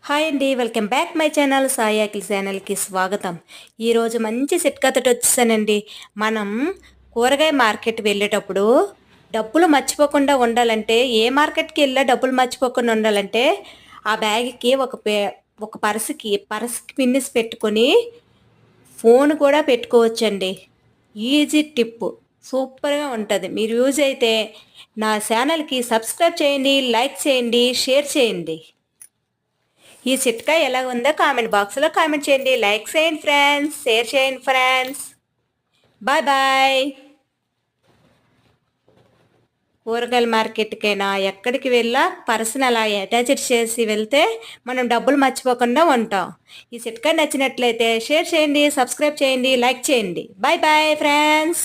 Hi అండి, welcome back my channel Sai Akhil ఛానల్కి స్వాగతం. ఈరోజు మంచి సిట్కాతోటి వచ్చేసానండి. మనం కూరగాయ మార్కెట్ వెళ్ళేటప్పుడు డబ్బులు మర్చిపోకుండా ఉండాలంటే, ఏ మార్కెట్కి వెళ్ళా డబ్బులు మర్చిపోకుండా ఉండాలంటే ఆ బ్యాగ్కి ఒక పర్స్కి పిన్నిస్ పెట్టుకొని ఫోన్ కూడా పెట్టుకోవచ్చండి. ఈజీ టిప్, సూపర్గా ఉంటుంది. మీరు యూజ్ అయితే నా ఛానల్కి సబ్స్క్రైబ్ చేయండి, లైక్ చేయండి, షేర్ చేయండి. ఈ చిట్కా ఎలా ఉందో కామెంట్ బాక్స్లో కామెంట్ చేయండి. లైక్ చేయండి ఫ్రెండ్స్, షేర్ చేయండి ఫ్రెండ్స్. Bye bye. కూరగాయల మార్కెట్కైనా ఎక్కడికి వెళ్ళా పర్సన్ అలా అటాచ్ చేసి వెళ్తే మనం డబ్బులు మర్చిపోకుండా ఉంటాం. ఈ చిట్కా నచ్చినట్లయితే షేర్ చేయండి, సబ్స్క్రైబ్ చేయండి, లైక్ చేయండి. Bye bye friends.